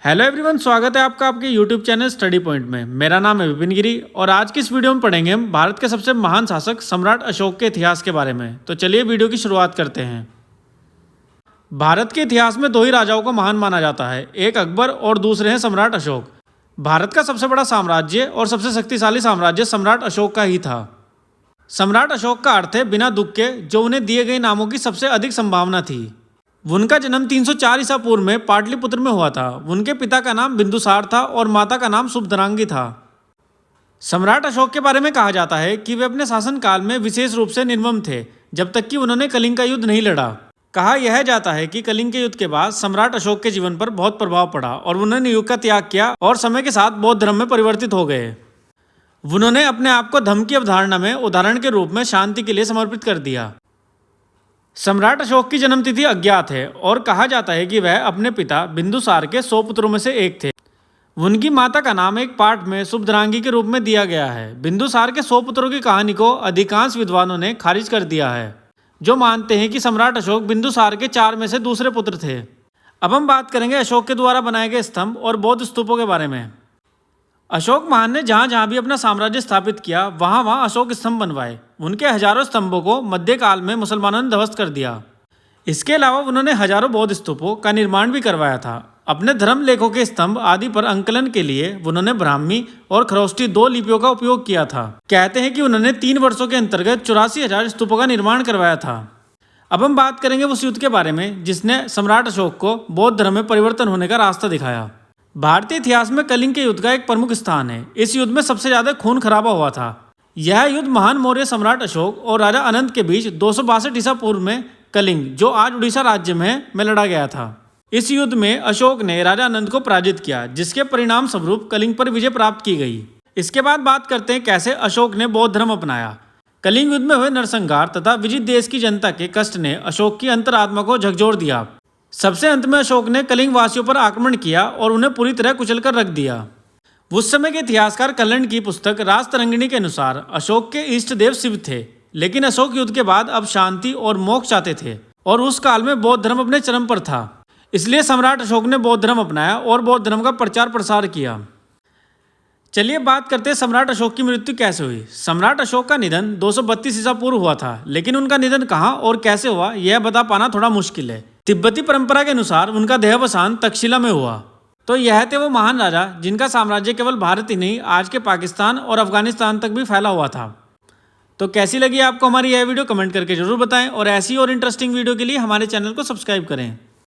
Hello everyone, स्वागत है आपका आपके यूट्यूब चैनल स्टडी पॉइंट में। मेरा नाम है विपिन गिरी और आज की इस वीडियो में पढ़ेंगे हम भारत के सबसे महान शासक सम्राट अशोक के इतिहास के बारे में। तो चलिए वीडियो की शुरुआत करते हैं। भारत के इतिहास में दो ही राजाओं को महान माना जाता है, एक अकबर और दूसरे हैं सम्राट अशोक। भारत का सबसे बड़ा साम्राज्य और सबसे शक्तिशाली साम्राज्य सम्राट अशोक का ही था। सम्राट अशोक का अर्थ है बिना दुख के, जो उन्हें दिए गए नामों की सबसे अधिक संभावना थी। उनका जन्म 304 ईसा पूर्व में पाटलिपुत्र में हुआ था। उनके पिता का नाम बिंदुसार था और माता का नाम शुभधरांगी था। सम्राट अशोक के बारे में कहा जाता है कि वे अपने शासनकाल में विशेष रूप से निर्मम थे, जब तक कि उन्होंने कलिंग का युद्ध नहीं लड़ा। कहा यह जाता है कि कलिंग के युद्ध के बाद सम्राट अशोक के जीवन पर बहुत प्रभाव पड़ा और उन्होंने युग का त्याग किया और समय के साथ बौद्ध धर्म में परिवर्तित हो गए। उन्होंने अपने आप को धर्म की अवधारणा में उदाहरण के रूप में शांति के लिए समर्पित कर दिया। सम्राट अशोक की जन्मतिथि अज्ञात है और कहा जाता है कि वह अपने पिता बिंदुसार के 100 पुत्रों में से एक थे। उनकी माता का नाम एक पाठ में शुभधरांगी के रूप में दिया गया है। बिंदुसार के 100 पुत्रों की कहानी को अधिकांश विद्वानों ने खारिज कर दिया है, जो मानते हैं कि सम्राट अशोक बिंदुसार के 4 में से दूसरे पुत्र थे। अब हम बात करेंगे अशोक के द्वारा बनाए गए स्तंभ और बौद्ध स्तूपों के बारे में। अशोक महान ने जहाँ जहाँ भी अपना साम्राज्य स्थापित किया, वहाँ वहाँ अशोक स्तंभ बनवाए। उनके हजारों स्तंभों को मध्यकाल में मुसलमानों ने ध्वस्त कर दिया। इसके अलावा उन्होंने हजारों बौद्ध स्तूपों का निर्माण भी करवाया था। अपने धर्म लेखों के स्तंभ आदि पर अंकलन के लिए उन्होंने ब्राह्मी और खरोष्टी 2 लिपियों का उपयोग किया था। कहते हैं कि उन्होंने 3 वर्षों के अंतर्गत 84,000 स्तूपों का निर्माण करवाया था। अब हम बात करेंगे उस युद्ध के बारे में जिसने सम्राट अशोक को बौद्ध धर्म में परिवर्तन होने का रास्ता दिखाया। भारतीय इतिहास में कलिंग के युद्ध का एक प्रमुख स्थान है। इस युद्ध में सबसे ज्यादा खून खराबा हुआ था। यह युद्ध महान मौर्य सम्राट अशोक और राजा अनंत के बीच 262 ईसा पूर्व में कलिंग, जो आज उड़ीसा राज्य में लड़ा गया था। इस युद्ध में अशोक ने राजा अनंत को पराजित किया, जिसके परिणाम स्वरूप कलिंग पर विजय प्राप्त की गई। इसके बाद बात करते हैं कैसे अशोक ने बौद्ध धर्म अपनाया। कलिंग युद्ध में हुए नरसंहार तथा विजित देश की जनता के कष्ट ने अशोक की अंतरात्मा को झकझोर दिया। सबसे अंत में अशोक ने कलिंग वासियों पर आक्रमण किया और उन्हें पूरी तरह कुचलकर रख दिया। उस समय के इतिहासकार कल्हण की पुस्तक राजतरंगिणी के अनुसार अशोक के इष्ट देव शिव थे, लेकिन अशोक युद्ध के बाद अब शांति और मोक्ष चाहते थे और उस काल में बौद्ध धर्म अपने चरम पर था। इसलिए सम्राट अशोक ने बौद्ध धर्म अपनाया और बौद्ध धर्म का प्रचार प्रसार किया। चलिए बात करते हैं सम्राट अशोक की मृत्यु कैसे हुई। सम्राट अशोक का निधन 232 ईसा पूर्व हुआ था, लेकिन उनका निधन कहाँ और कैसे हुआ यह बता पाना थोड़ा मुश्किल है। तिब्बती परंपरा के अनुसार उनका देहावसान तक्षशिला में हुआ। तो यह थे वो महान राजा जिनका साम्राज्य केवल भारत ही नहीं, आज के पाकिस्तान और अफगानिस्तान तक भी फैला हुआ था। तो कैसी लगी आपको हमारी यह वीडियो, कमेंट करके जरूर बताएं और ऐसी और इंटरेस्टिंग वीडियो के लिए हमारे चैनल को सब्सक्राइब करें।